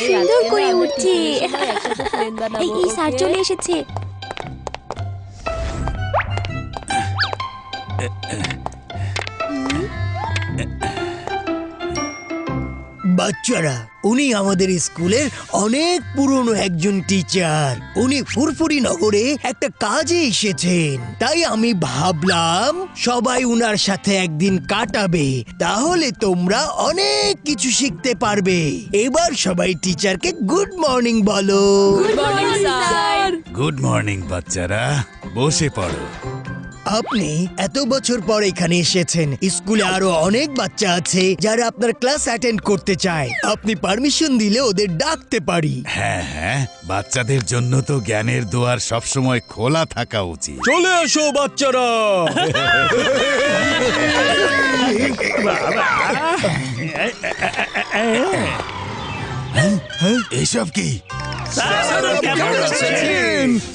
সুন্দর করে উঠছে। এই স্যার চলে এসেছে। বাচ্চারা, উনি আমাদের স্কুলের অনেক পুরনো একজন টিচার। উনি ফুরফুরি নগরে একটা কাজে এসেছেন, তাই আমি ভাবলাম সবাই উনার সাথে একদিন কাটাবে, তাহলে তোমরা অনেক কিছু শিখতে পারবে। এবার সবাই টিচারকে গুড মর্নিং বলো। Good morning sir. Good morning বাচ্চারা, বসে পড়ো। আপনি এত বছর পর এখানে এসেছেন। স্কুলে আরো অনেক বাচ্চা আছে যারা আপনার ক্লাস অ্যাটেন্ড করতে চায়। আপনি পারমিশন দিলে ওদের ডাকতে পারি। হ্যাঁ হ্যাঁ, বাচ্চাদের জন্য তো জ্ঞানের দুয়ার সবসময় খোলা থাকা উচিত। চলে এসো বাচ্চারা। এসব কি?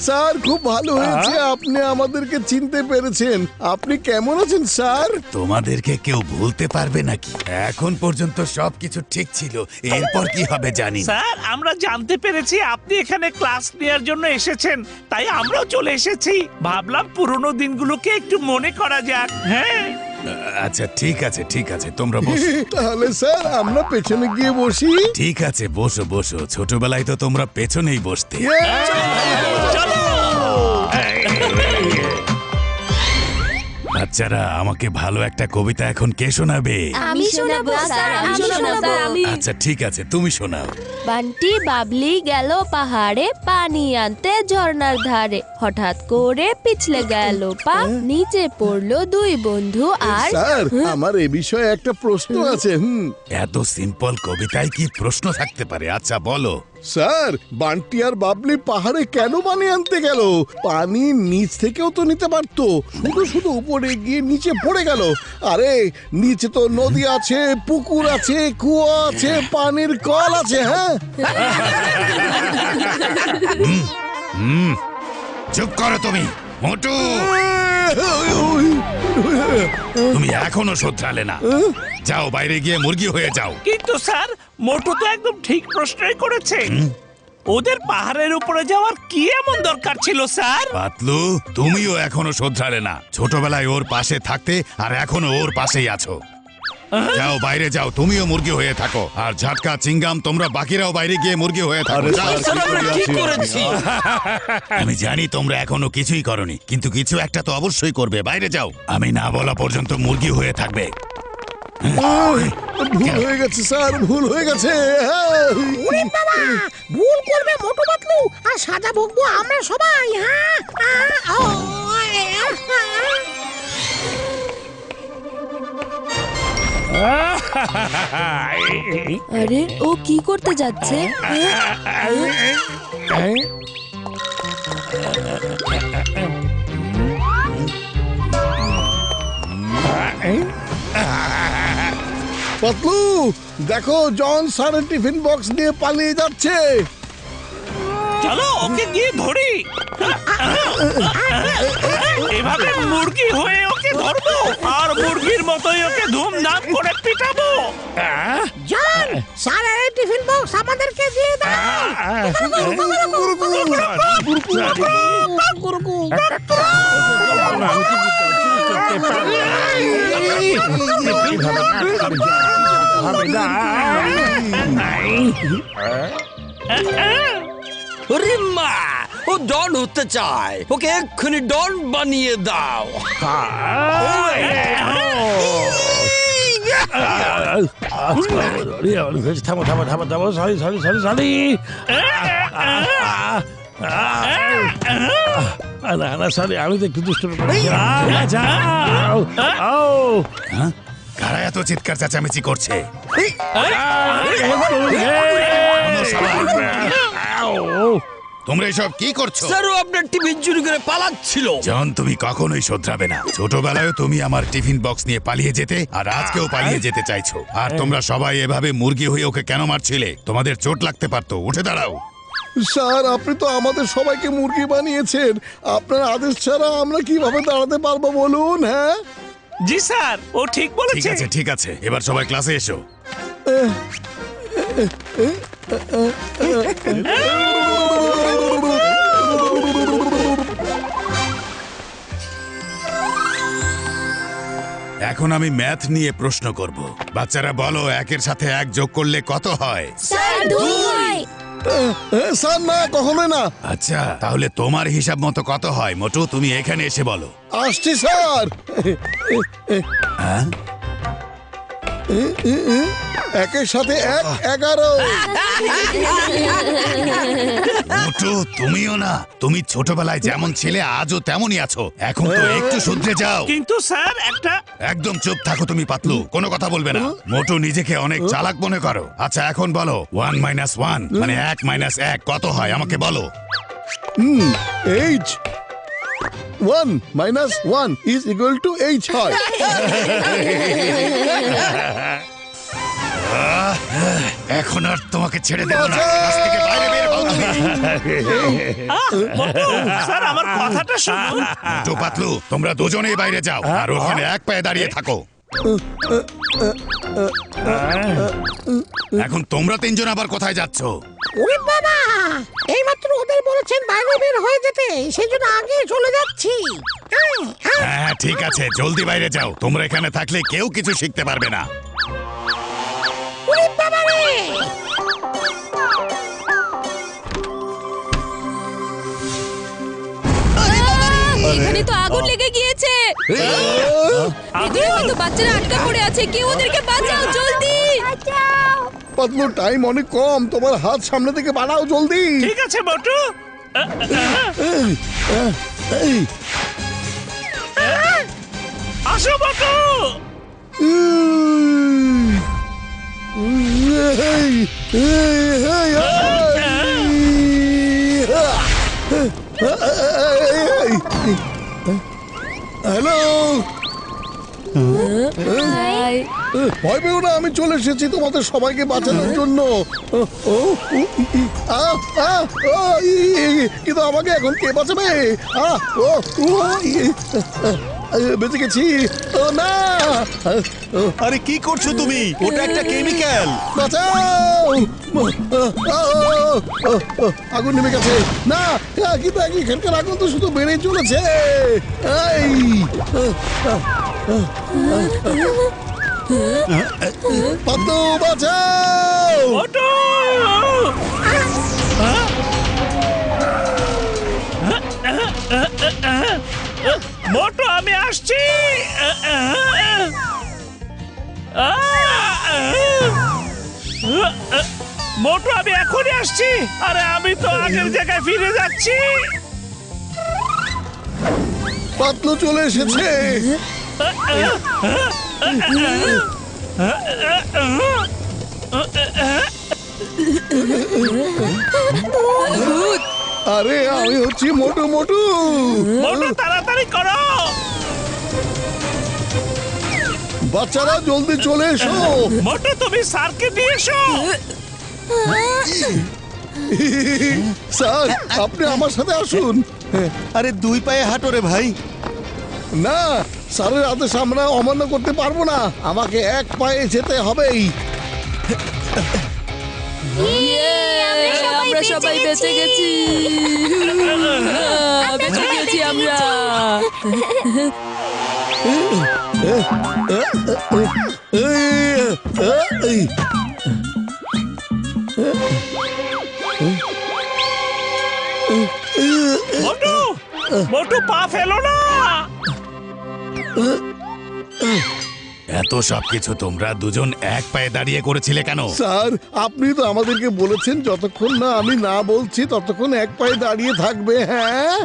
স্যার, খুব ভালো হয়েছে আপনি আমাদেরকে চিনতে পেরেছেন। আপনি কেমন আছেন স্যার? তোমাদেরকে কেউ ভুলতে পারবে নাকি? এখন পর্যন্ত সবকিছু ঠিক ছিল, এরপর কি হবে জানি না। স্যার, আমরা জানতে পেরেছি আপনি এখানে ক্লাস নেওয়ার জন্য এসেছেন, তাই আমরাও চলে এসেছি। ভাবলাম পুরনো দিনগুলোকে একটু মনে করা যাক। হ্যাঁ আচ্ছা ঠিক আছে ঠিক আছে, তোমরা বসো। তাহলে স্যার আমরা পেছনে গিয়ে বসি। ঠিক আছে, বসো বসো। ছোটবেলায় তো তোমরা পেছনেই বসতে। চলো। বাচ্চারা, আমাকে ভালো একটা কবিতা এখন কে শোনাবে? আমি শোনাবো স্যার, আমি শোনাবো। আচ্ছা ঠিক আছে, তুমি শোনাও। বান্টি বাবলি গেল পাহাড়ে পানি আনতে ঝর্ণার ধারে, হঠাৎ করে পিছলে গেল পা, নিচে পড়লো দুই বন্ধু আর স্যার, আমার এ বিষয়ে একটা প্রশ্ন আছে। এত সিম্পল কবিতায় কি প্রশ্ন থাকতে পারে? আচ্ছা বলো। স্যার, বান্টি আর বাবলি পাহাড়ে কেন পানি আনতে গেল? পানি নিচ থেকেও তো নিতে পারতো, শুধু শুধু উপরে গিয়ে নিচে পড়ে গেল। আরে নিচে তো নদী আছে, পুকুর আছে, কুয়ো আছে, পানির কল আছে। হ্যাঁ, চুপ করো তুমি, মোটু। তুমি এখনো শোধরালে না। যাও, বাইরে গিয়ে মুরগি হয়ে যাও। কিন্তু স্যার, মোটু তো একদম ঠিক প্রশ্নই করেছে। ওদের পাহাড়ের উপরে যাওয়ার কি এমন দরকার ছিল স্যার? পাতলু, তুমিও এখনো শোধরালে না। ছোটবেলায় ওর পাশে থাকতে আর এখনো ওর পাশেই আছো। যাও, বাইরে যাও, তুমিও মুরগি হয়ে থাকো। আর ঝাটকা, চিঙ্গাম, তোমরা বাকিরাও বাইরে গিয়ে মুরগি হয়ে থাকো। যাও। আমি জানি তোমরা এখনো কিছুই করনি, কিন্তু কিছু একটা তো অবশ্যই করবে। বাইরে যাও, আমি না বলা পর্যন্ত মুরগি হয়ে থাকবে। ভুল হয়ে গেছে স্যার, ভুল হয়ে গেছে। ভুল করবে মোটু পাতলু, আর সাজা ভোগবো আমরা সবাই। আরে ও কি করতে যাচ্ছে? পাতলু, দেখো জন স্যারের টিফিন বক্স নিয়ে পালিয়ে যাচ্ছে। চলো ওকে গিয়ে ধরি। এভাবে মুরগি হয়ে ওকে ধরবো আর মুরগির মতোই ওকে ধুমধাম করে পিটাবো। জন, স্যারের টিফিন বক্স আমাদেরকে দিয়ে দাও। রিম্মা, ও ডন হতে চায়, ওকে এক্ষুনি ডন বানিয়ে দাও। থামো থামো থামো থামো, সরি সরি সরি সরি। না সরি, আমি তো একটু দুষ্ট। কারা এত চিৎকার চেঁচামেচি করছে? তোমরা এসব কি করছো? স্যার, ও আপনার টিফিন চুরি করে পালাচ্ছিল। জন, তুমি কখনোই শোধরাবে না। ছোটবেলায় তুমি আমার টিফিন বক্স নিয়ে পালিয়ে যেতে, আর আজকেও পালিয়ে যেতে চাইছো। আর তোমরা সবাই এভাবে মুরগি হয়ে ওকে কেন মারছিলে? তোমাদের চোট লাগতে পারতো। উঠে দাঁড়াও। স্যার, আপনি তো আমাদের সবাইকে মুরগি বানিয়েছেন। আপনার আদেশ ছাড়া আমরা কিভাবে দাঁড়াতে পারবো বলুন? হ্যাঁ জি স্যার, ও ঠিক বলেছে। ঠিক আছে ঠিক আছে, এবার সবাই ক্লাসে এসো। এখন আমি ম্যাথ নিয়ে প্রশ্ন করব। বাচ্চারা বলো, একের সাথে এক যোগ করলে কত হয়? স্যার 2 স্যার না, কখনোই না। আচ্ছা, তাহলে তোমার হিসাব মতো কত হয়? মোটু, তুমি এখানে এসে বলো। আসছি স্যার। হ্যাঁ? একের সাথে এক 11। মোটু, তুমিও না। তুমি ছোটবেলায় যেমন ছিলে আজও তেমনই আছো। এখন তো একটু শুধরে যাও। কিন্তু স্যার একটা একদম চুপ থাকো তুমি, পাতলু। কোনো কথা বলবে না। মোটু নিজেকে অনেক চালাক মনে করো। আচ্ছা, এখন বলো 1 - 1 মানে 1 - 1 কত হয় আমাকে বলো। H 1 - 1 is equal to H হয়। এখন আর তোমাকে ছেড়ে দেব না। ক্লাস থেকে বাইরে বের হও তুমি। মোটু, স্যার আমার কথাটা শুনুন। মোটু, পাতলু, তোমরা দুজনেই বাইরে যাও আর ওখানে এক পায়ে দাঁড়িয়ে থাকো। এখন তোমরা তিনজন আবার কোথায় যাচ্ছ? ওরে বাবা, এইমাত্র ওদের বলেছেন বাইরে বের হয়ে যেতে, সেই জন্য আগে চলে যাচ্ছি। হ্যাঁ, ঠিক আছে, জলদি বাইরে যাও। তোমরা এখানে থাকলে কেউ কিছু শিখতে পারবে না। ওরে বাবা রে! এখানে তো আগুন লেগে গিয়েছে। ভিতরে হয়তো বাচ্চারা আটকা পড়ে আছে। কেউ ওদেরকে বাঁচাও, জলদি পাতলু, টাইম অনেক কম, তোমার হাত সামনে থেকে বাড়াও জলদি। ঠিক আছে মোটু। এই, আসো মোটু। হ্যালো, ভয় পেও না, আমি চলে এসেছি তোমাদের সবাইকে বাঁচানোর জন্য। কিন্তু আমাকে এখন কে বাঁচাবে? বেঁচে গেছি। ও না, আরে কি করছো তুমি? ওটা একটা কেমিক্যাল। বাঁচাও! আগুন নেমে গেছে। না, কিন্তু এখানকার আগুন তো শুধু বেড়েই চলেছে। পাতলু, বাঁচাও! মোটু! মোটু, আমি আসছি। মোটু, আমি এখনই আসছি। আরে আমি তো আগের জায়গায় ফিরে যাচ্ছি। পাতলু চলে এসেছে। আরে আমি হচ্ছি মোটু। মোটু, তাড়াতাড়ি করো। বাচ্চারা জলদি চলে এসো। মোটু, তুমি স্যারকে দিয়ে এসো। স্যার, আপনি আমার সাথে আসুন। আরে 2 পায়ে হাঁটো রে ভাই। না, স্যারের আদেশ আমরা অমান্য করতে পারবো না। আমাকে এক পায়ে যেতে হবেই। আমরা সবাই বেঁচে গেছি। বেঁচে গেছি আমরা। মোটু, মোটু, পা ফেলো না। এত সবকিছু তোমরা দুজন এক পায়ে দাঁড়িয়ে করেছিলে কেন? স্যার, আপনি তো আমাদেরকে বলেছেন যতক্ষণ না আমি না বলছি ততক্ষণ এক পায়ে দাঁড়িয়ে থাকবে। হ্যাঁ,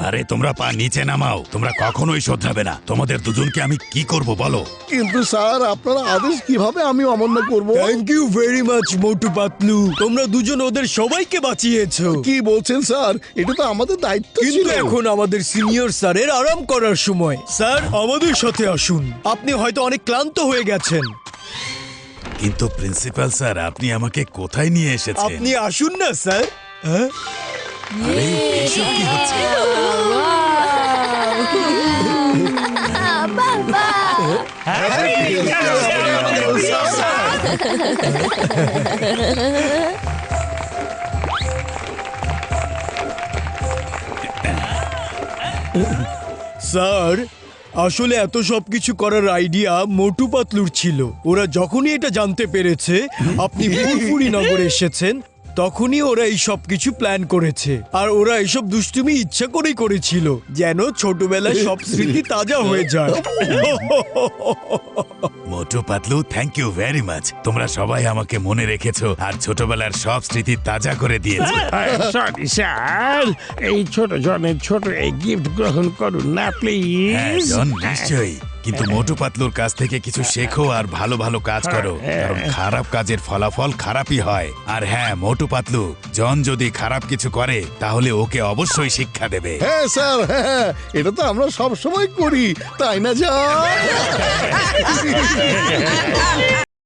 আরে তোমরা পা নিচে নামাও। তোমরা কখনোই শোধরাবে না। তোমাদের দুজনকে আমি কি করব বলো? কিন্তু স্যার, আপনার আদেশ কিভাবে আমি অমান্য করব? Thank you very much Motu Patlu, তোমরা দুজন ওদের সবাইকে বাঁচিয়েছো। কি বলছেন স্যার? এটা তো আমাদের দায়িত্ব কিন্তু ছিল। এখন আমাদের সিনিয়র স্যারের আরাম করার সময়। স্যার, আমাদের সাথে আসুন। আপনি হয়তো অনেক ক্লান্ত হয়ে গেছেন। কিন্তু প্রিন্সিপাল স্যার, আপনি আমাকে কোথায় নিয়ে এসেছেন? আপনি আসুন না স্যার। হ্যাঁ, আরে এসব কি হচ্ছে? হ্যাঁ, স্যার আসলে এত সবকিছু করার আইডিয়া মোটু পাতলুর ছিল। ওরা যখনই এটা জানতে পেরেছে আপনি ফুরফুরি নগরে এসেছেন, তখনই ওরা এই সব কিছু প্ল্যান করেছে। আর ওরা এইসব দুষ্টুমি ইচ্ছা করেই করেছিল, যেন ছোটবেলায় সব স্মৃতি তাজা হয়ে যায়। Motu Patlu, thank you very much. তোমরা সবাই আমাকে মনে রেখেছো আর ছোটবেলার সব স্মৃতি তাজা করে দিয়েছো। সরি স্যার, এই ছোট জনের ছোট এই গিফট গ্রহণ করুন না হ্যাঁ, প্লিজ। জন, নিশ্চয়ই। কিন্তু মোটু পাতলুর কাছ থেকে কিছু শেখো আর ভালো ভালো কাজ করো, কারণ খারাপ কাজের ফলাফল খারাপই হয়। আর হ্যাঁ মোটু পাতলু, জন যদি খারাপ কিছু করে তাহলে ওকে অবশ্যই শিক্ষা দেবে। হ্যাঁ স্যার, হ্যাঁ, এটা তো আমরা সব সময় করি, তাই না? যা